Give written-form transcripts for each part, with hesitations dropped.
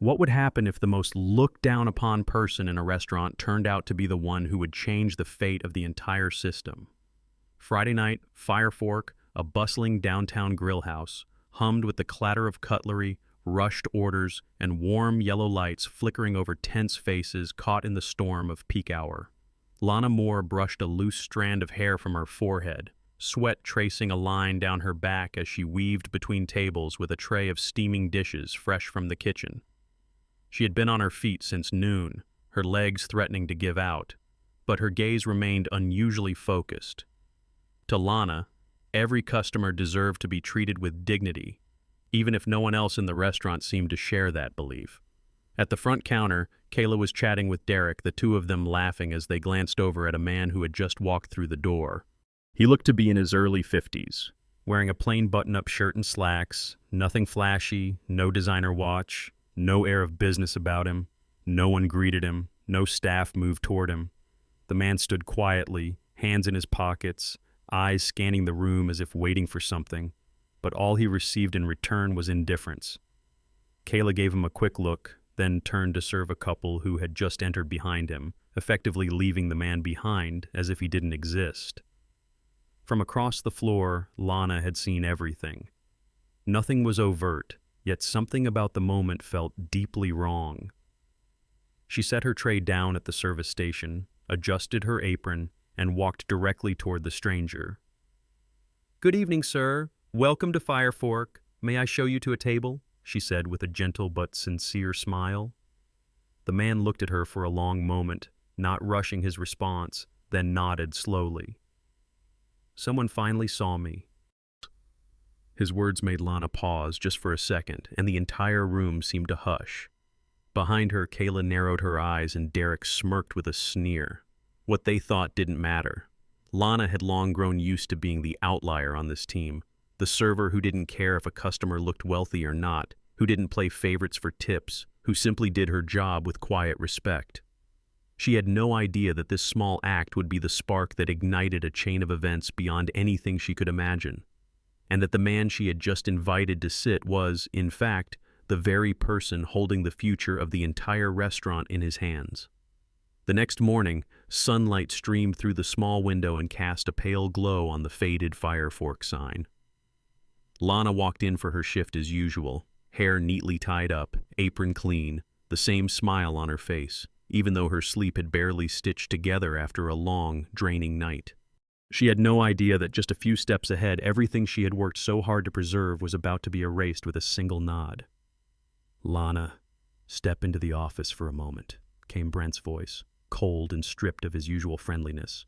What would happen if the most looked down upon person in a restaurant turned out to be the one who would change the fate of the entire system? Friday night, Fire Fork, a bustling downtown grill house, hummed with the clatter of cutlery, rushed orders, and warm yellow lights flickering over tense faces caught in the storm of peak hour. Lana Moore brushed a loose strand of hair from her forehead, sweat tracing a line down her back as she weaved between tables with a tray of steaming dishes fresh from the kitchen. She had been on her feet since noon, her legs threatening to give out, but her gaze remained unusually focused. To Lana, every customer deserved to be treated with dignity, even if no one else in the restaurant seemed to share that belief. At the front counter, Kayla was chatting with Derek, the two of them laughing as they glanced over at a man who had just walked through the door. He looked to be in his early 50s, wearing a plain button-up shirt and slacks, nothing flashy, no designer watch, no air of business about him. No one greeted him, no staff moved toward him. The man stood quietly, hands in his pockets, eyes scanning the room as if waiting for something, but all he received in return was indifference. Kayla gave him a quick look, then turned to serve a couple who had just entered behind him, effectively leaving the man behind as if he didn't exist. From across the floor, Lana had seen everything. Nothing was overt, yet something about the moment felt deeply wrong. She set her tray down at the service station, adjusted her apron, and walked directly toward the stranger. "Good evening, sir. Welcome to Fire Fork. May I show you to a table?" she said with a gentle but sincere smile. The man looked at her for a long moment, not rushing his response, then nodded slowly. "Someone finally saw me." His words made Lana pause just for a second, and the entire room seemed to hush. Behind her, Kayla narrowed her eyes and Derek smirked with a sneer. What they thought didn't matter. Lana had long grown used to being the outlier on this team, the server who didn't care if a customer looked wealthy or not, who didn't play favorites for tips, who simply did her job with quiet respect. She had no idea that this small act would be the spark that ignited a chain of events beyond anything she could imagine, and that the man she had just invited to sit was, in fact, the very person holding the future of the entire restaurant in his hands. The next morning, sunlight streamed through the small window and cast a pale glow on the faded Fire Fork sign. Lana walked in for her shift as usual, hair neatly tied up, apron clean, the same smile on her face, even though her sleep had barely stitched together after a long, draining night. She had no idea that just a few steps ahead, everything she had worked so hard to preserve was about to be erased with a single nod. "Lana, step into the office for a moment," came Brent's voice, cold and stripped of his usual friendliness.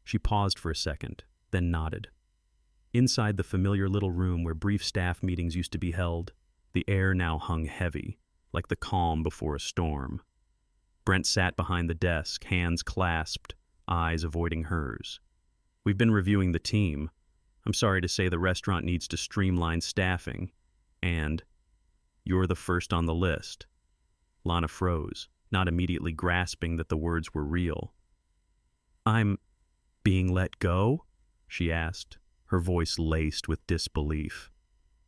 She paused for a second, then nodded. Inside the familiar little room where brief staff meetings used to be held, the air now hung heavy, like the calm before a storm. Brent sat behind the desk, hands clasped, eyes avoiding hers. "We've been reviewing the team. I'm sorry to say the restaurant needs to streamline staffing, and you're the first on the list." Lana froze, not immediately grasping that the words were real. "I'm being let go?" she asked, her voice laced with disbelief.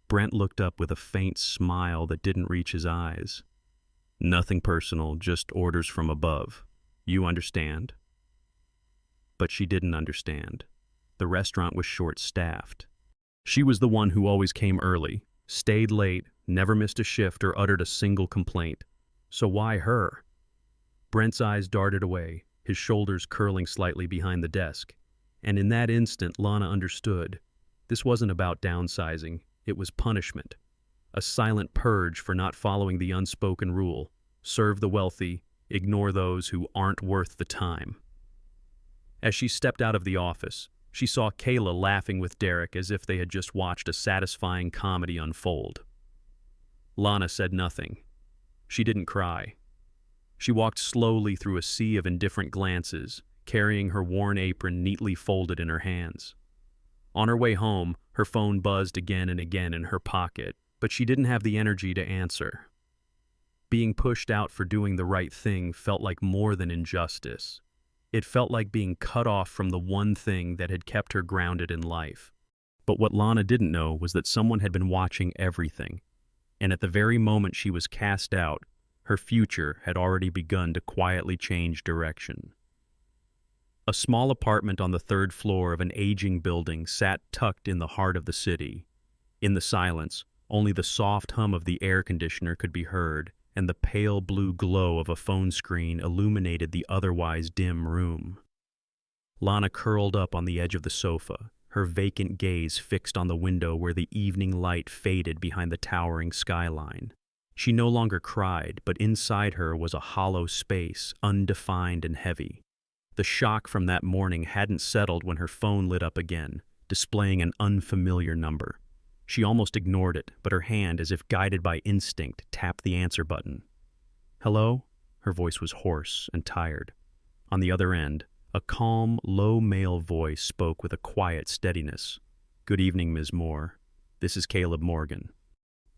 Brent looked up with a faint smile that didn't reach his eyes. "Nothing personal, just orders from above. You understand?" But she didn't understand. The restaurant was short-staffed. She was the one who always came early, stayed late, never missed a shift or uttered a single complaint. So why her? Brent's eyes darted away, his shoulders curling slightly behind the desk. And in that instant, Lana understood. This wasn't about downsizing, it was punishment. A silent purge for not following the unspoken rule. Serve the wealthy, ignore those who aren't worth the time. As she stepped out of the office, she saw Kayla laughing with Derek as if they had just watched a satisfying comedy unfold. Lana said nothing. She didn't cry. She walked slowly through a sea of indifferent glances, carrying her worn apron neatly folded in her hands. On her way home, her phone buzzed again and again in her pocket, but she didn't have the energy to answer. Being pushed out for doing the right thing felt like more than injustice. It felt like being cut off from the one thing that had kept her grounded in life. But what Lana didn't know was that someone had been watching everything. And at the very moment she was cast out, her future had already begun to quietly change direction. A small apartment on the third floor of an aging building sat tucked in the heart of the city. In the silence, only the soft hum of the air conditioner could be heard, and the pale blue glow of a phone screen illuminated the otherwise dim room. Lana curled up on the edge of the sofa, her vacant gaze fixed on the window where the evening light faded behind the towering skyline. She no longer cried, but inside her was a hollow space, undefined and heavy. The shock from that morning hadn't settled when her phone lit up again, displaying an unfamiliar number. She almost ignored it, but her hand, as if guided by instinct, tapped the answer button. "Hello?" Her voice was hoarse and tired. On the other end, a calm, low male voice spoke with a quiet steadiness. "Good evening, Ms. Moore. This is Caleb Morgan."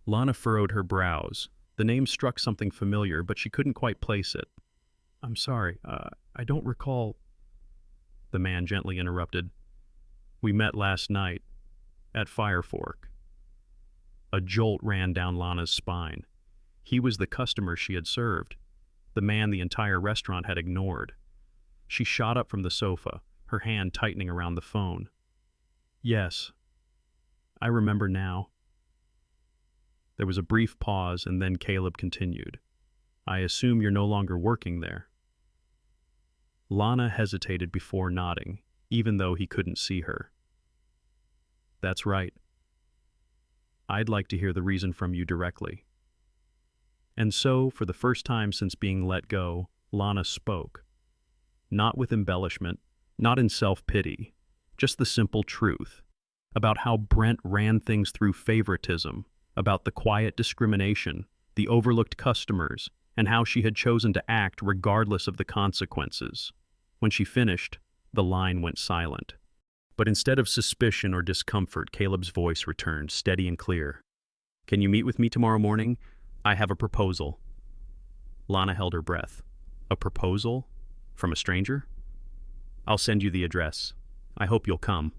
Lana furrowed her brows. The name struck something familiar, but she couldn't quite place it. "I'm sorry, I don't recall," the man gently interrupted. "We met last night, at Fire Fork." A jolt ran down Lana's spine. He was the customer she had served, the man the entire restaurant had ignored. She shot up from the sofa, her hand tightening around the phone. "Yes, I remember now." There was a brief pause, and then Caleb continued. "I assume you're no longer working there." Lana hesitated before nodding, even though he couldn't see her. "That's right. I'd like to hear the reason from you directly." And so, for the first time since being let go, Lana spoke. Not with embellishment, not in self-pity, just the simple truth, about how Brent ran things through favoritism, about the quiet discrimination, the overlooked customers, and how she had chosen to act regardless of the consequences. When she finished, the line went silent. But instead of suspicion or discomfort, Caleb's voice returned, steady and clear. "Can you meet with me tomorrow morning? I have a proposal." Lana held her breath. "A proposal? From a stranger?" "I'll send you the address. I hope you'll come."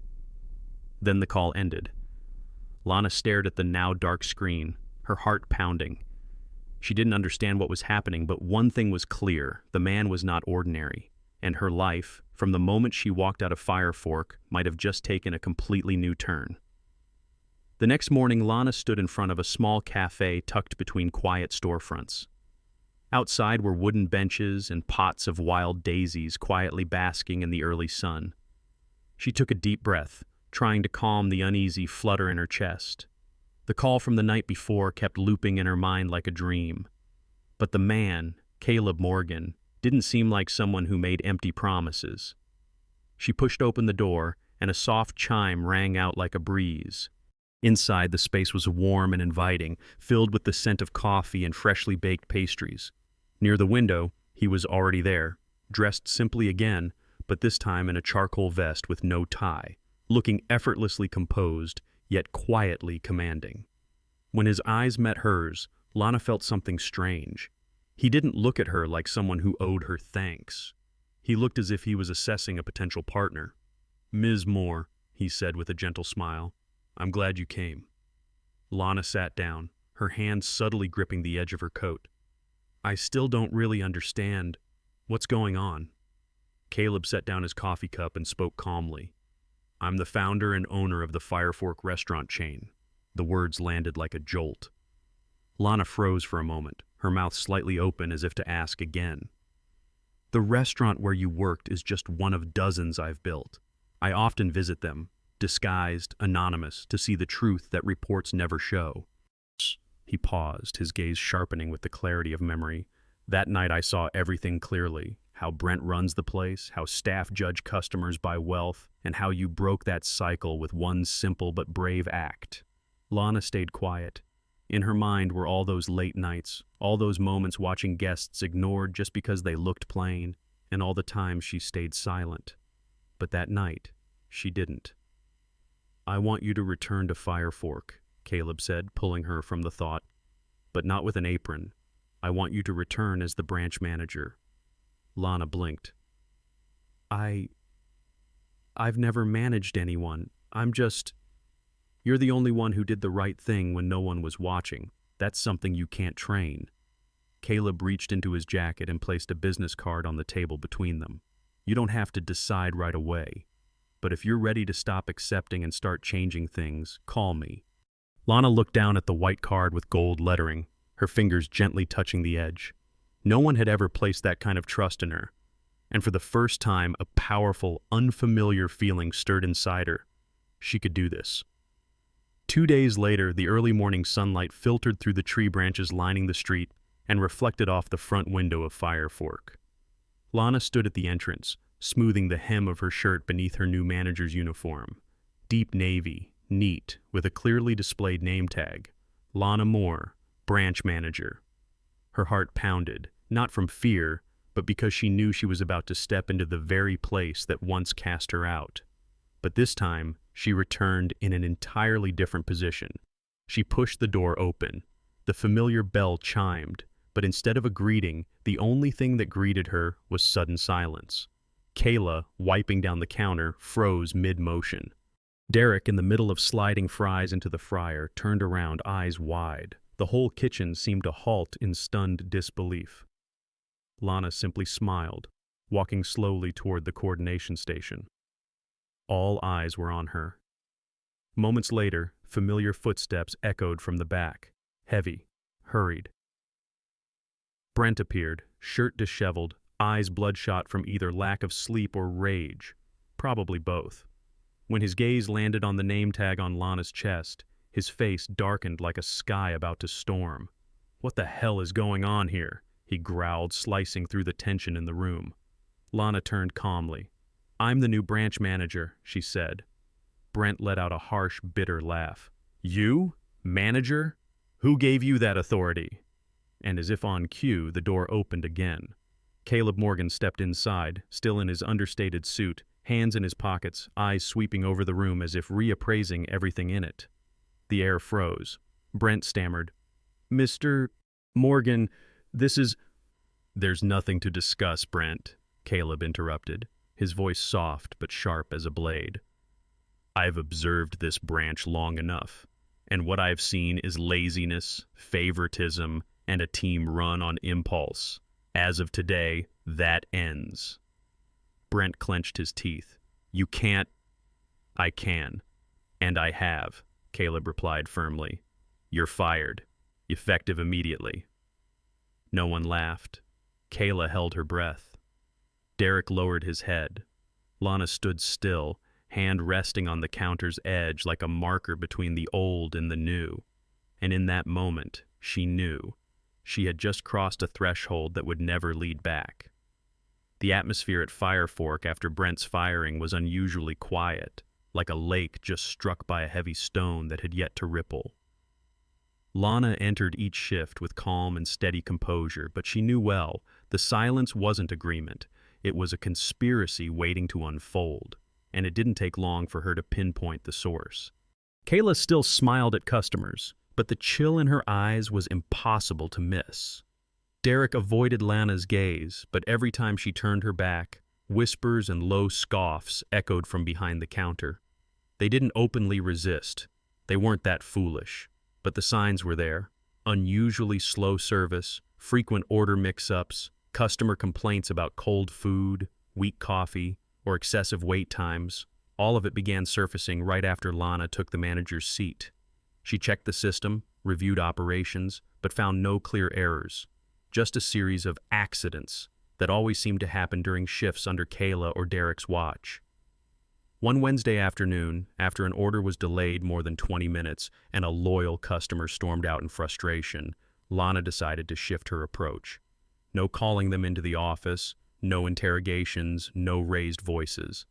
Then the call ended. Lana stared at the now dark screen, her heart pounding. She didn't understand what was happening, but one thing was clear: the man was not ordinary, and her life, from the moment she walked out of Fire Fork, might have just taken a completely new turn. The next morning, Lana stood in front of a small cafe tucked between quiet storefronts. Outside were wooden benches and pots of wild daisies quietly basking in the early sun. She took a deep breath, trying to calm the uneasy flutter in her chest. The call from the night before kept looping in her mind like a dream. But the man, Caleb Morgan, didn't seem like someone who made empty promises. She pushed open the door, and a soft chime rang out like a breeze. Inside, the space was warm and inviting, filled with the scent of coffee and freshly baked pastries. Near the window, he was already there, dressed simply again, but this time in a charcoal vest with no tie, looking effortlessly composed, yet quietly commanding. When his eyes met hers, Lana felt something strange. He didn't look at her like someone who owed her thanks. He looked as if he was assessing a potential partner. "Ms. Moore," he said with a gentle smile, "I'm glad you came." Lana sat down, her hand subtly gripping the edge of her coat. "I still don't really understand. What's going on?" Caleb set down his coffee cup and spoke calmly. "I'm the founder and owner of the Fire Fork restaurant chain." The words landed like a jolt. Lana froze for a moment, her mouth slightly open as if to ask again. "The restaurant where you worked is just one of dozens I've built. I often visit them, disguised, anonymous, to see the truth that reports never show." He paused, his gaze sharpening with the clarity of memory. "That night I saw everything clearly. How Brent runs the place, how staff judge customers by wealth, and how you broke that cycle with one simple but brave act." Lana stayed quiet. In her mind were all those late nights, all those moments watching guests ignored just because they looked plain, and all the times she stayed silent. But that night, she didn't. "I want you to return to Fire Fork," Caleb said, pulling her from the thought. "But not with an apron. I want you to return as the branch manager." Lana blinked. I've never managed anyone. You're the only one who did the right thing when no one was watching." That's something you can't train. Caleb reached into his jacket and placed a business card on the table between them. You don't have to decide right away. But if you're ready to stop accepting and start changing things, call me. Lana looked down at the white card with gold lettering, her fingers gently touching the edge. No one had ever placed that kind of trust in her. And for the first time, a powerful, unfamiliar feeling stirred inside her. She could do this. 2 days later, the early morning sunlight filtered through the tree branches lining the street and reflected off the front window of Fire Fork. Lana stood at the entrance, smoothing the hem of her shirt beneath her new manager's uniform. Deep navy, neat, with a clearly displayed name tag. Lana Moore, branch manager. Her heart pounded, not from fear, but because she knew she was about to step into the very place that once cast her out. But this time, she returned in an entirely different position. She pushed the door open. The familiar bell chimed, but instead of a greeting, the only thing that greeted her was sudden silence. Kayla, wiping down the counter, froze mid-motion. Derek, in the middle of sliding fries into the fryer, turned around, eyes wide. The whole kitchen seemed to halt in stunned disbelief. Lana simply smiled, walking slowly toward the coordination station. All eyes were on her. Moments later, familiar footsteps echoed from the back, heavy, hurried. Brent appeared, shirt disheveled, eyes bloodshot from either lack of sleep or rage, probably both. When his gaze landed on the name tag on Lana's chest, his face darkened like a sky about to storm. "What the hell is going on here?" he growled, slicing through the tension in the room. Lana turned calmly. "I'm the new branch manager," she said. Brent let out a harsh, bitter laugh. "You? Manager? Who gave you that authority?" And as if on cue, the door opened again. Caleb Morgan stepped inside, still in his understated suit, hands in his pockets, eyes sweeping over the room as if reappraising everything in it. The air froze. Brent stammered, "Mr. Morgan, this is—" "There's nothing to discuss, Brent," Caleb interrupted, his voice soft but sharp as a blade. "I've observed this branch long enough, and what I've seen is laziness, favoritism, and a team run on impulse. As of today, that ends." Brent clenched his teeth. "You can't—" "I can, and I have," Caleb replied firmly. "You're fired, effective immediately." No one laughed. Kayla held her breath. Derek lowered his head. Lana stood still, hand resting on the counter's edge like a marker between the old and the new. And in that moment, she knew. She had just crossed a threshold that would never lead back. The atmosphere at Fire Fork after Brent's firing was unusually quiet, like a lake just struck by a heavy stone that had yet to ripple. Lana entered each shift with calm and steady composure, but she knew well, the silence wasn't agreement. It was a conspiracy waiting to unfold, and it didn't take long for her to pinpoint the source. Kayla still smiled at customers, but the chill in her eyes was impossible to miss. Derek avoided Lana's gaze, but every time she turned her back, whispers and low scoffs echoed from behind the counter. They didn't openly resist. They weren't that foolish. But the signs were there. Unusually slow service, frequent order mix-ups, customer complaints about cold food, weak coffee, or excessive wait times. All of it began surfacing right after Lana took the manager's seat. She checked the system, reviewed operations, but found no clear errors. Just a series of accidents that always seemed to happen during shifts under Kayla or Derek's watch. One Wednesday afternoon, after an order was delayed more than 20 minutes and a loyal customer stormed out in frustration, Lana decided to shift her approach. No calling them into the office, no interrogations, no raised voices.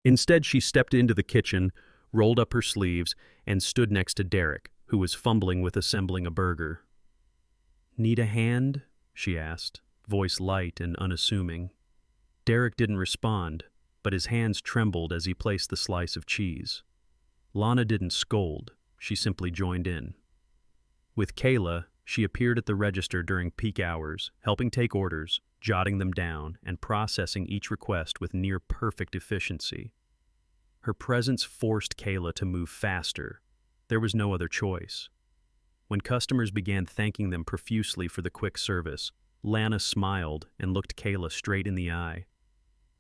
Instead, she stepped into the kitchen, rolled up her sleeves, and stood next to Derek, who was fumbling with assembling a burger. "Need a hand?" she asked, voice light and unassuming. Derek didn't respond, but his hands trembled as he placed the slice of cheese. Lana didn't scold, she simply joined in. With Kayla, she appeared at the register during peak hours, helping take orders, jotting them down, and processing each request with near-perfect efficiency. Her presence forced Kayla to move faster. There was no other choice. When customers began thanking them profusely for the quick service, Lana smiled and looked Kayla straight in the eye.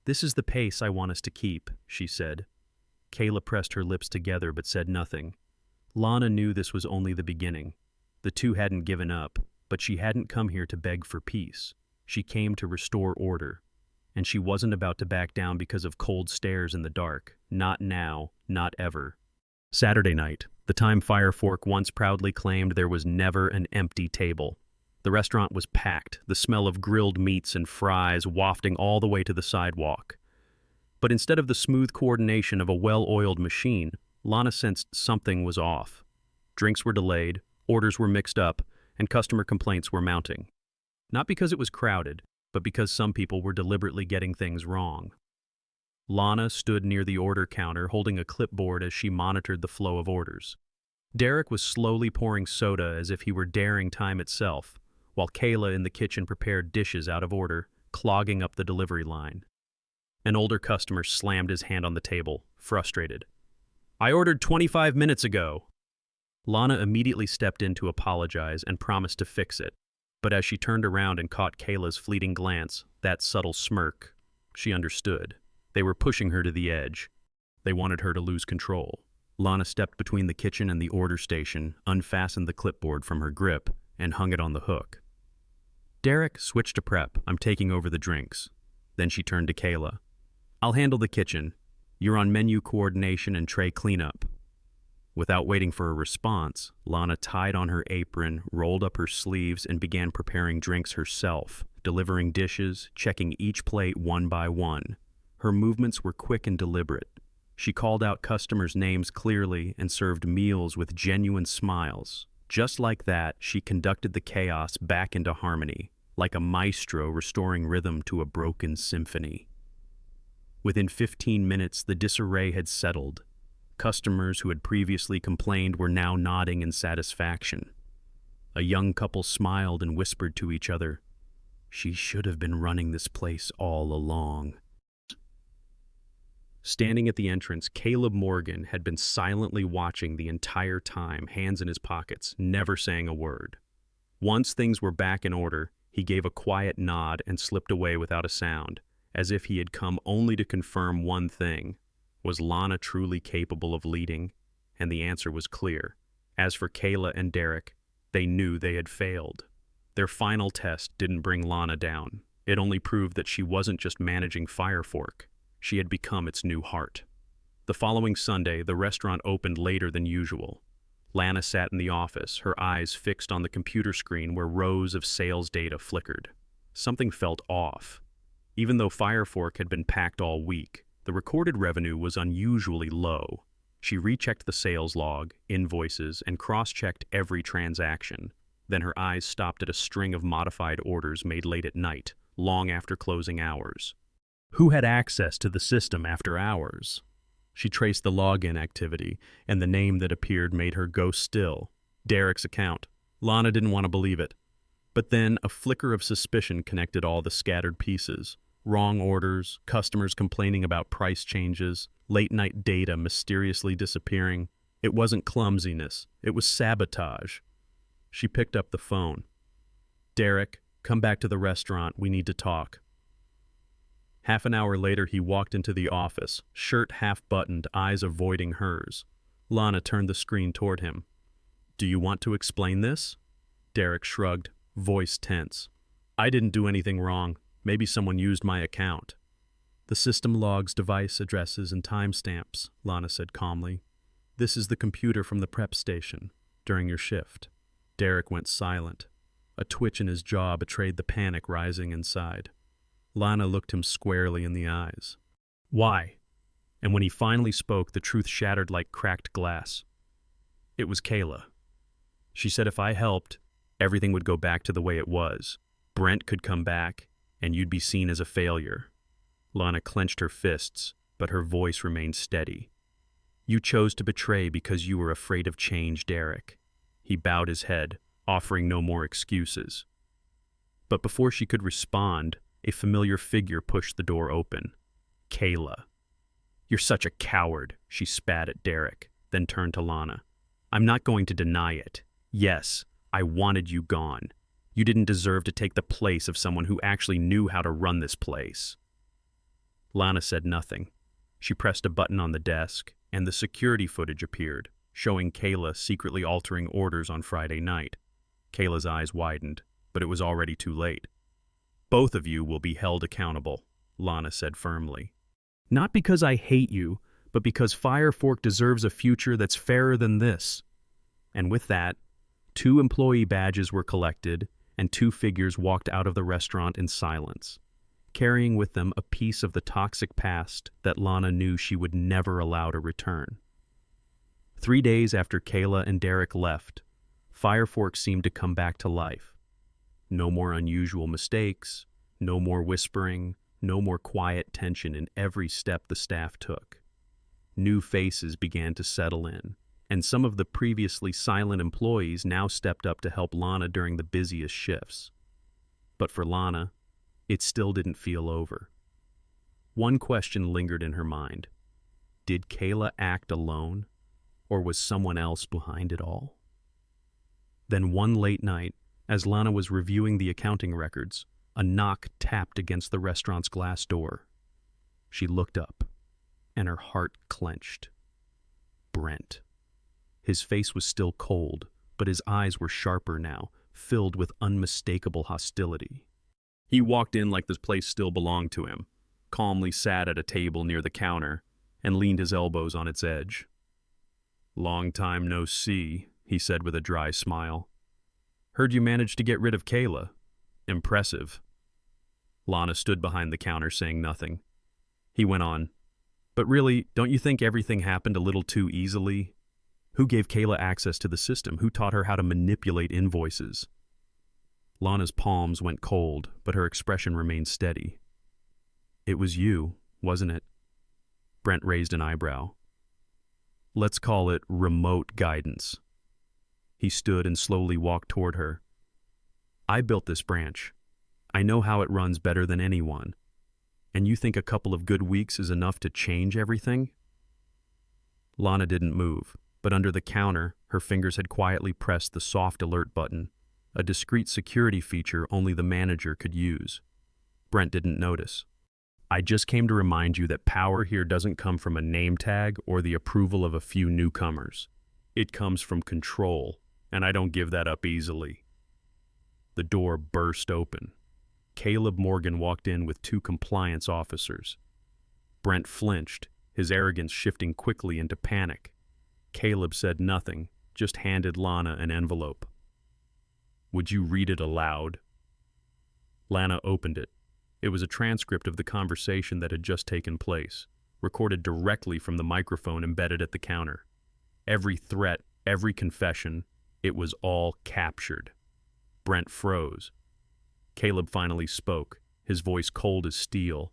"This is the pace I want us to keep," she said. Kayla pressed her lips together but said nothing. Lana knew this was only the beginning. The two hadn't given up, but she hadn't come here to beg for peace. She came to restore order. And she wasn't about to back down because of cold stares in the dark. Not now, not ever. Saturday night, the time Fire Fork once proudly claimed there was never an empty table. The restaurant was packed, the smell of grilled meats and fries wafting all the way to the sidewalk. But instead of the smooth coordination of a well-oiled machine, Lana sensed something was off. Drinks were delayed, orders were mixed up, and customer complaints were mounting. Not because it was crowded, but because some people were deliberately getting things wrong. Lana stood near the order counter holding a clipboard as she monitored the flow of orders. Derek was slowly pouring soda as if he were daring time itself, while Kayla in the kitchen prepared dishes out of order, clogging up the delivery line. An older customer slammed his hand on the table, frustrated. "I ordered 25 minutes ago." Lana immediately stepped in to apologize and promised to fix it. But as she turned around and caught Kayla's fleeting glance, that subtle smirk, she understood. They were pushing her to the edge. They wanted her to lose control. Lana stepped between the kitchen and the order station, unfastened the clipboard from her grip, and hung it on the hook. "Derek, switch to prep. I'm taking over the drinks." Then she turned to Kayla. "I'll handle the kitchen. You're on menu coordination and tray cleanup." Without waiting for a response, Lana tied on her apron, rolled up her sleeves, and began preparing drinks herself, delivering dishes, checking each plate one by one. Her movements were quick and deliberate. She called out customers' names clearly and served meals with genuine smiles. Just like that, she conducted the chaos back into harmony, like a maestro restoring rhythm to a broken symphony. Within 15 minutes, the disarray had settled. Customers who had previously complained were now nodding in satisfaction. A young couple smiled and whispered to each other, "She should have been running this place all along." Standing at the entrance, Caleb Morgan had been silently watching the entire time, hands in his pockets, never saying a word. Once things were back in order, he gave a quiet nod and slipped away without a sound, as if he had come only to confirm one thing. Was Lana truly capable of leading? And the answer was clear. As for Kayla and Derek, they knew they had failed. Their final test didn't bring Lana down. It only proved that she wasn't just managing Fire Fork. She had become its new heart. The following Sunday, the restaurant opened later than usual. Lana sat in the office, her eyes fixed on the computer screen where rows of sales data flickered. Something felt off. Even though Fire Fork had been packed all week, the recorded revenue was unusually low. She rechecked the sales log, invoices, and cross-checked every transaction. Then her eyes stopped at a string of modified orders made late at night, long after closing hours. Who had access to the system after hours? She traced the login activity, and the name that appeared made her go still. Derek's account. Lana didn't want to believe it. But then a flicker of suspicion connected all the scattered pieces. Wrong orders, customers complaining about price changes, late-night data mysteriously disappearing. It wasn't clumsiness, it was sabotage. She picked up the phone. "Derek, come back to the restaurant, we need to talk." Half an hour later, he walked into the office, shirt half-buttoned, eyes avoiding hers. Lana turned the screen toward him. "Do you want to explain this?" Derek shrugged, voice tense. "I didn't do anything wrong. Maybe someone used my account." "The system logs device addresses and timestamps," Lana said calmly. "This is the computer from the prep station during your shift." Derek went silent. A twitch in his jaw betrayed the panic rising inside. Lana looked him squarely in the eyes. "Why?" And when he finally spoke, the truth shattered like cracked glass. "It was Kayla. She said if I helped, everything would go back to the way it was. Brent could come back, and you'd be seen as a failure." Lana clenched her fists, but her voice remained steady. "You chose to betray because you were afraid of change, Derek." He bowed his head, offering no more excuses. But before she could respond, a familiar figure pushed the door open. Kayla. "You're such a coward," she spat at Derek, then turned to Lana. "I'm not going to deny it. Yes, I wanted you gone. You didn't deserve to take the place of someone who actually knew how to run this place. Lana said nothing. She pressed a button on the desk, and the security footage appeared, showing Kayla secretly altering orders on Friday night. Kayla's eyes widened, but it was already too late. Both of you will be held accountable, Lana said firmly. Not because I hate you, but because Fire Fork deserves a future that's fairer than this. And with that, 2 employee badges were collected, and 2 figures walked out of the restaurant in silence, carrying with them a piece of the toxic past that Lana knew she would never allow to return. 3 days after Kayla and Derek left, Fire Fork seemed to come back to life. No more unusual mistakes, no more whispering, no more quiet tension in every step the staff took. New faces began to settle in, and some of the previously silent employees now stepped up to help Lana during the busiest shifts. But for Lana, it still didn't feel over. One question lingered in her mind. Did Kayla act alone, or was someone else behind it all? Then one late night, as Lana was reviewing the accounting records, a knock tapped against the restaurant's glass door. She looked up, and her heart clenched. Brent. His face was still cold, but his eyes were sharper now, filled with unmistakable hostility. He walked in like this place still belonged to him, calmly sat at a table near the counter, and leaned his elbows on its edge. "Long time no see," he said with a dry smile. "Heard you managed to get rid of Kayla. Impressive." Lana stood behind the counter saying nothing. He went on, "But really, don't you think everything happened a little too easily? Who gave Kayla access to the system? Who taught her how to manipulate invoices?" Lana's palms went cold, but her expression remained steady. "It was you, wasn't it?" Brent raised an eyebrow. "Let's call it remote guidance." He stood and slowly walked toward her. "I built this branch. I know how it runs better than anyone. And you think a couple of good weeks is enough to change everything?" Lana didn't move, but under the counter, her fingers had quietly pressed the soft alert button, a discreet security feature only the manager could use. Brent didn't notice. "I just came to remind you that power here doesn't come from a name tag or the approval of a few newcomers. It comes from control, and I don't give that up easily." The door burst open. Caleb Morgan walked in with 2 compliance officers. Brent flinched, his arrogance shifting quickly into panic. Caleb said nothing, just handed Lana an envelope. "Would you read it aloud?" Lana opened it. It was a transcript of the conversation that had just taken place, recorded directly from the microphone embedded at the counter. Every threat, every confession, it was all captured. Brent froze. Caleb finally spoke, his voice cold as steel.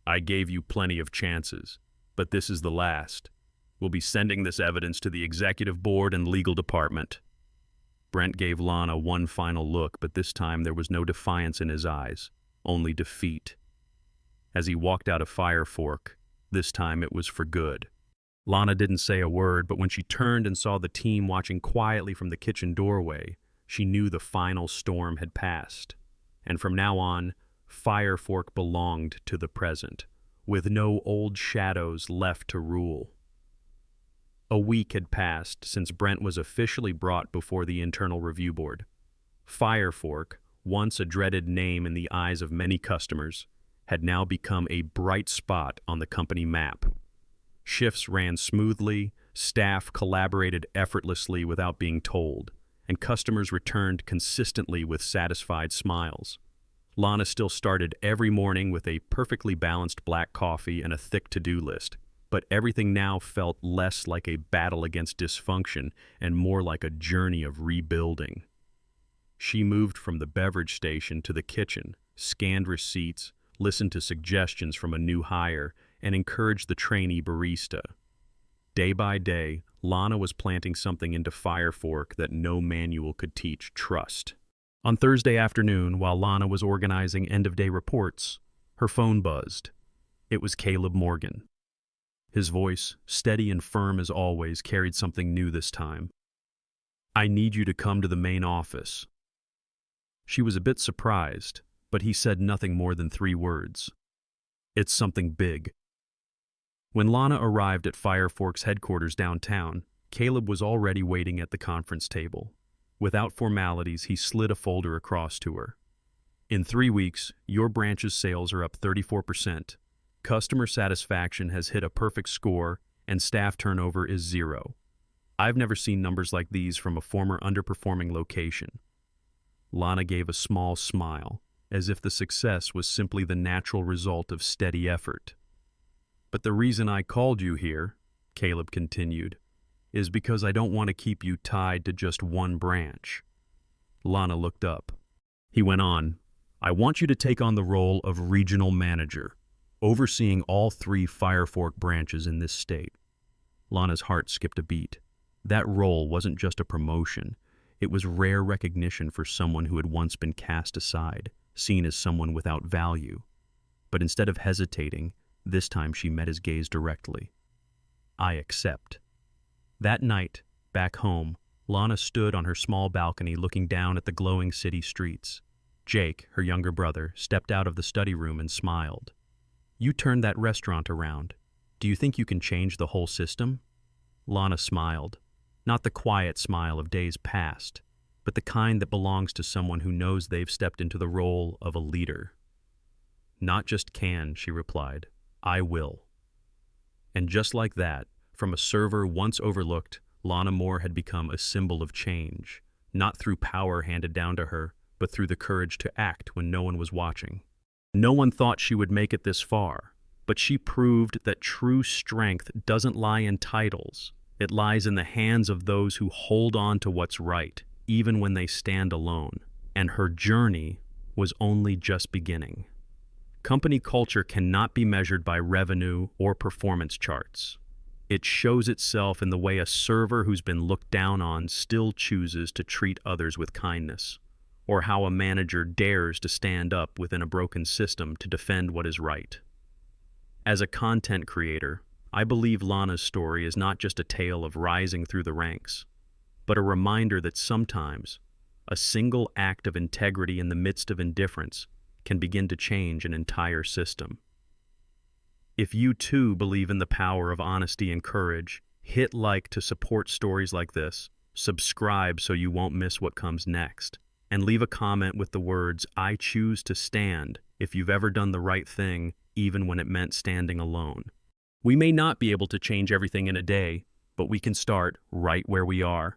"I gave you plenty of chances, but this is the last. We'll be sending this evidence to the executive board and legal department." Brent gave Lana one final look, but this time there was no defiance in his eyes, only defeat. As he walked out of Fire Fork, this time it was for good. Lana didn't say a word, but when she turned and saw the team watching quietly from the kitchen doorway, she knew the final storm had passed. And from now on, Fire Fork belonged to the present, with no old shadows left to rule. A week had passed since Brent was officially brought before the Internal Review Board. Fire Fork, once a dreaded name in the eyes of many customers, had now become a bright spot on the company map. Shifts ran smoothly, staff collaborated effortlessly without being told, and customers returned consistently with satisfied smiles. Lana still started every morning with a perfectly balanced black coffee and a thick to-do list, but everything now felt less like a battle against dysfunction and more like a journey of rebuilding. She moved from the beverage station to the kitchen, scanned receipts, listened to suggestions from a new hire, and encouraged the trainee barista. Day by day, Lana was planting something into Fire Fork that no manual could teach: trust. On Thursday afternoon, while Lana was organizing end-of-day reports, her phone buzzed. It was Caleb Morgan. His voice, steady and firm as always, carried something new this time. I need you to come to the main office." She was a bit surprised, but he said nothing more than 3 words. "It's something big." When Lana arrived at Firefork's headquarters downtown, Caleb was already waiting at the conference table. Without formalities, he slid a folder across to her. "In 3 weeks, your branch's sales are up 34%. Customer satisfaction has hit a perfect score, and staff turnover is 0. I've never seen numbers like these from a former underperforming location." Lana gave a small smile, as if the success was simply the natural result of steady effort. "But the reason I called you here," Caleb continued, "is because I don't want to keep you tied to just one branch." Lana looked up. He went on, "I want you to take on the role of regional manager, overseeing all 3 Firefork branches in this state." Lana's heart skipped a beat. That role wasn't just a promotion. It was rare recognition for someone who had once been cast aside, seen as someone without value. But instead of hesitating, this time she met his gaze directly. "I accept." That night, back home, Lana stood on her small balcony looking down at the glowing city streets. Jake, her younger brother, stepped out of the study room and smiled. "You turned that restaurant around. Do you think you can change the whole system?" Lana smiled. Not the quiet smile of days past, but the kind that belongs to someone who knows they've stepped into the role of a leader. "Not just can," she replied. "I will." And just like that, from a server once overlooked, Lana Moore had become a symbol of change, not through power handed down to her, but through the courage to act when no one was watching. No one thought she would make it this far, but she proved that true strength doesn't lie in titles. It lies in the hands of those who hold on to what's right, even when they stand alone. And her journey was only just beginning. Company culture cannot be measured by revenue or performance charts. It shows itself in the way a server who's been looked down on still chooses to treat others with kindness, or how a manager dares to stand up within a broken system to defend what is right. As a content creator, I believe Lana's story is not just a tale of rising through the ranks, but a reminder that sometimes a single act of integrity in the midst of indifference can begin to change an entire system. If you too believe in the power of honesty and courage, hit like to support stories like this, subscribe so you won't miss what comes next, and leave a comment with the words, "I choose to stand," if you've ever done the right thing, even when it meant standing alone. We may not be able to change everything in a day, but we can start right where we are.